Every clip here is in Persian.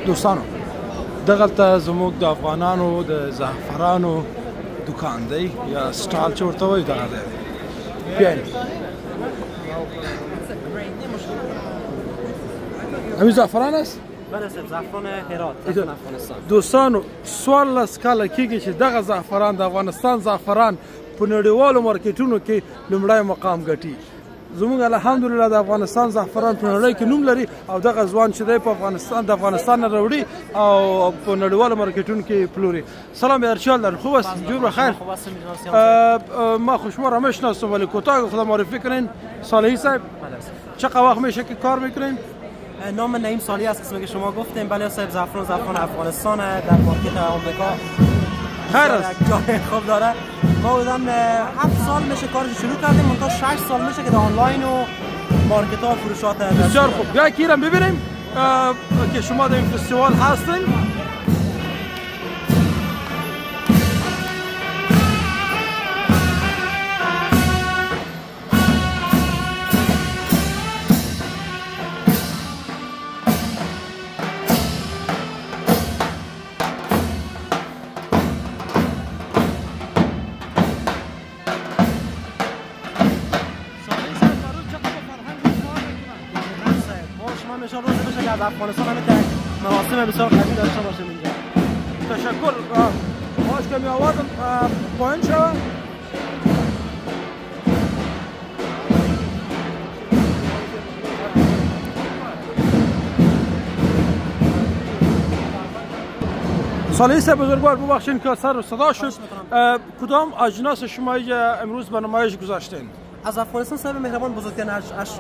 دوستانو دغلته زموږ د افغانانو د زعفرانو دکان دی یا سټال چې ورته وایي دغه دی بیاین همین زعفران است؟ بله صاحب زعفران هرات افغانستان. دوستانو 14 کاله کېږي چې دغه زعفران د افغانستان زعفران په نړیوالو مارکیټونو کې لومړی مقام ګټي. زموږ الحمدلله د افغانستان زعفران په نړۍ کې نوم لري او دغه ځوان چې دی په افغانستان نه راوړي او په نړیوالو مارکیټونو کې پلوري. سلام ارشاد در خوب است؟ جور بخیر. ما خوشما را میشناسم ولی کوتاه خدا معرفی کنین. صالحی صاحب چقدر وقت میشه که کار میکنین؟ نام نعیم صالحی است اسمی که شما گفتیم. بله صاحب زعفران افغانستان در مارکت آمریکا خیر است. جای خوب داره. ما بودم 7 سال میشه کارش شروع کردیم منتها 6 سال میشه که در آنلاین و مارکت ها فروشات بسیار خوب. بیا کیرم ببینیم که شما در این فستیوال هستین. از افغانستان همه مراسم بسیار قوی داشته باشیم اینجا. تشکر. باش که می آوردم پایین شو. صالحی صاحب بزرگوار ببخشین که سر و صدا شد. کدام اجناس شما امروز به نمایش گذاشتین؟ از افغانستان صاحب مهربان بزرگترین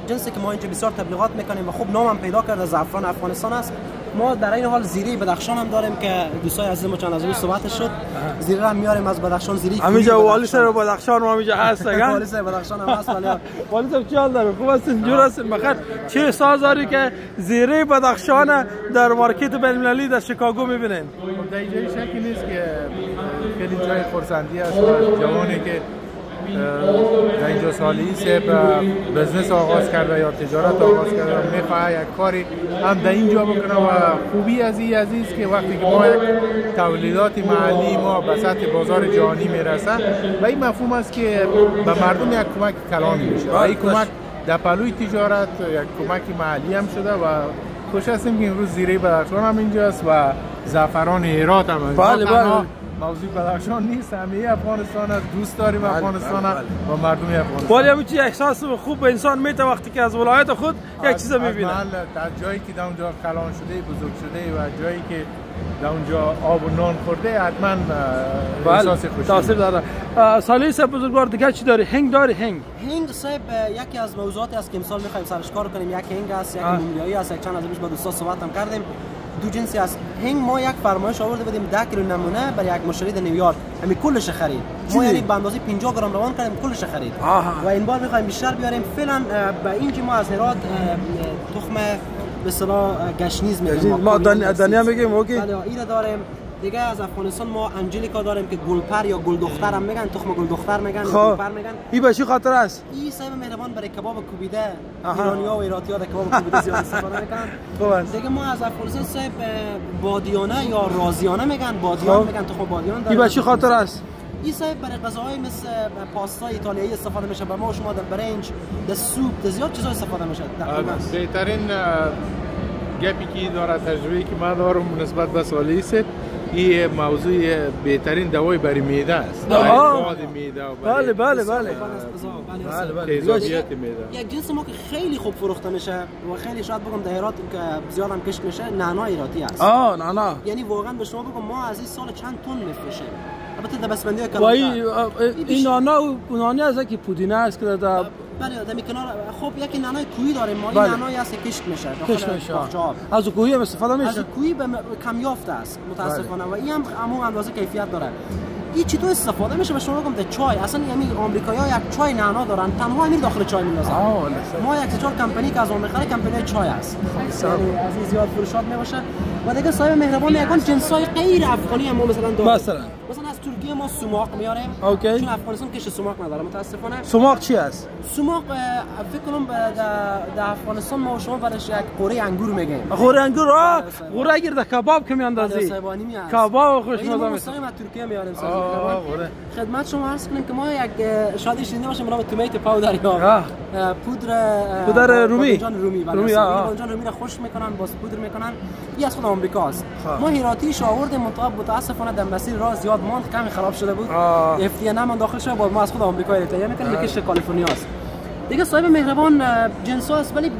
جنسی که ما اینجا بسیار تبلیغات میکنیم و خوب نام هم پیدا کرده زعفران افغانستان است. ما در این حال زیره بدخشان هم داریم که دوستای عزیز ما چند از اون صحبت شد. زیره هم میاریم از بدخشان. زیره همینجا والی سر بدخشان ما همینجا هست دیگه. والی سر بدخشان هم هست. والی صاحب چی حال داره؟ خوب هستین؟ جور هستین؟ بخیر. چه ساز داری که زیره بدخشان در مارکت بین‌المللی در شیکاگو میبینین؟ در اینجا شکی نیست که خیلی جای خرسندی است. جوانی که در اینجا صالحی صاحب بزنس آغاز کرده یا تجارت آغاز کرده و میخواه یک کاری هم در اینجا بکنه و خوبی از این عزیز که وقتی که ما یک تولیدات محلی ما به سطح بازار جهانی میرسه و این مفهوم است که به مردم یک کمک کلانی میشه و این کمک در پلوی تجارت یک کمک محلی هم شده و خوش هستیم که امروز زیره بدخشان هم اینجاست و زعفران هرات هم بله بله. موضوع بدخشان نیست، همه افغانستان است. دوست داریم افغانستان و مردم افغانستان. ولی همین چیز احساس خوب به انسان میده وقتی که از ولایت خود یک چیز میبینه. در جایی که در اونجا کلان شده، بزرگ شده و جایی که در اونجا آب و نان خورده حتما احساس خوشی تاثیر داره. صالحی صاحب بزرگوار دیگه چی داری؟ هنگ داری؟ هنگ صاحب یکی از موضوعاتی است که امسال میخوایم سرش کار کنیم. یک هنگ است، یک مومیایی است. یک چند از با دوستا صحبت هم کردیم. دو جنسی است. هنگ ما یک فرمایش آورده بودیم 10 کیلو نمونه برای یک مشتری در نیویورک. همین کلش خرید. ما یعنی به اندازه 50 گرم روان کردیم کلش خرید. و این بار میخوایم بیشتر بیاریم. فعلا به اینجا ما از هرات تخم به اصطلاح گشنیز میگیم. ما دنیا میگیم اوکی. بله اینو داریم. دیگه از افغانستان ما انجلیکا داریم که گلپر یا گل دختر هم میگن. تخم گل دختر میگن، گلپر میگن. این به چه خاطر است؟ این صاحب مهربان برای کباب کوبیده. ایرانی‌ها و ایراتی‌ها در کباب کوبیده زیاد استفاده میکنن. خوب است. دیگه ما از افغانستان صاحب بادیانه یا رازیانه میگن، بادیان میگن، تخم بادیان داریم. این به چه خاطر است؟ این صاحب برای غذاهای مثل پاستا ایتالیایی استفاده میشه. به ما شما در برنج، در سوپ، در زیاد چیزا استفاده میشه. بهترین گپی که داره تجربه‌ای که من دارم نسبت به صالحی است، این موضوع بهترین دوای برای معده است. برای معده و بله بله بله. تیزابیت معده. یک جنس ما که خیلی خوب فروخته میشه و خیلی شاید بگم در هرات که زیاد هم کشت میشه، نعنا ایراتی است. نعنا. یعنی واقعا به شما بگم ما از این سال چند تن میفروشیم. البته در بسمندی و این نعنا و نانی از که پودینه است که در بله در کنار. خب یکی نعنای کوهی داریم ما. این نعنایی است که کشت میشه. از کوهی هم استفاده میشه. از کوهی کم یافته است متاسفانه و این هم همون اندازه کیفیت داره. این چطور استفاده میشه؟ به شما بگم در چای اصلا یعنی آمریکایی‌ها یک چای نعنا دارن تنها همین داخل چای میندازن. ما یک چهار کمپانی که از اون میخره کمپانی چای است. یعنی از این زیاد فروشات نمیشه. و دیگه صاحب مهربان یکان جنسای غیر افغانی هم ما مثلا داریم. مثلا از ترکیه ما سماق میاریم. اوکی. چون افغانستان کش سماق نداره متاسفانه. سماق چی است؟ سماق فکر کنم در افغانستان ما و شما برش یک قوره انگور میگیم. قوره انگور قوره اگر در کباب که میاندازی. کباب خوشمزه میشه. ما ترکیه میاریم خدمت شما عرض کنیم که ما یک شادی شنیده باشیم به نام تومیتو پاودر یا پودر رومی. رومی را خوش میکنن باز پودر میکنن. این از خود آمریکاست. ما هیراتیش آوردیم متاسفانه در مسیر راه زیاد ماند کمی خراب شده بود. افتیه نمان داخل شده بود ما از خود آمریکا تهیه میکنیم به کشور کالیفرنیا است. دیگه صاحب مهربان جنسا است ولی 90%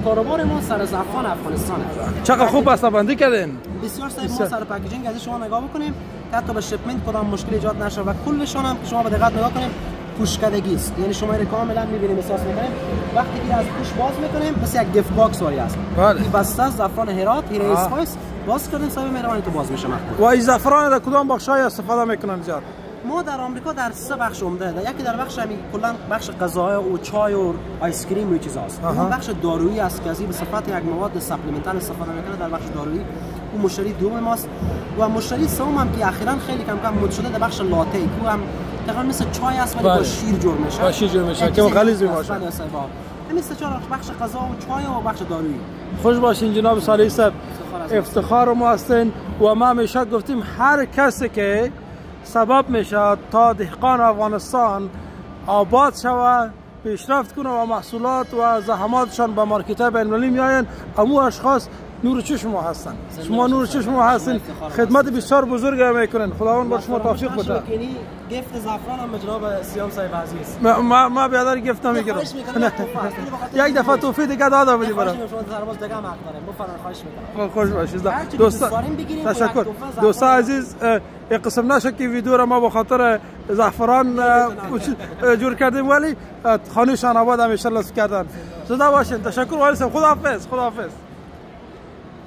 کاروبار ما سر زعفران افغانستانه. چقدر خوب بسته‌بندی کردین. بسیار صاحب ما سر پکیجینگ از شما نگاه بکنیم که حتی به شپمنت کدام مشکل ایجاد نشه و کلشون هم که شما به دقت نگاه کنیم پوشکدگی است. یعنی شما رو کاملا می‌بینیم احساس می‌کنیم وقتی که از پوش باز می‌کنیم مثل یک گیفت باکس واری است. این بسته است زعفران هرات هیره اسپایس باز کردیم صاحب مهربان تو باز میشه مخصوص. و این زعفران در کدام بخشای استفاده میکنن زیاد؟ ما در آمریکا در 3 بخش عمده ده. یکی در بخش همین کلا بخش غذای و چای و آیس کریم و چیزاست. اون بخش دارویی است که از به صفت یک مواد سپلیمنتال استفاده میکنه در بخش دارویی. اون مشتری دوم ماست و مشتری سوم هم که اخیراً خیلی کم کم مد شده در بخش لاته که هم تقریبا مثل چای است ولی با شیر جور میشه. با شیر جور میشه که غلیظ باشه. همین سه چهار بخش غذا و چای و بخش دارویی. خوش باشین جناب صالحی صاحب. افتخار ما هستین و ما همیشه گفتیم هر کسی که سبب میشه تا دهقان افغانستان آباد شود پیشرفت کنه و محصولات و زحماتشان به مارکت‌های بین‌المللی میآیند امو اشخاص نور چشم ما هستن. شما نور چشم ما هستین خدمت بسیار بزرگ میکنین. خداوند بر شما توفیق بده. گفت زعفران هم به جناب سیام صاحب عزیز ما بیادر گفت نمیگیرم. یک دفعه توفیق دیگه داده بودی برام. خوش باشید دوستان. تشکر دوستان عزیز. یک قسم نشه که ویدیو را ما به خاطر زعفران جور کردیم ولی خانه شان آباد همیشه لطف کردن. زنده باشین. تشکر ولی خداحافظ.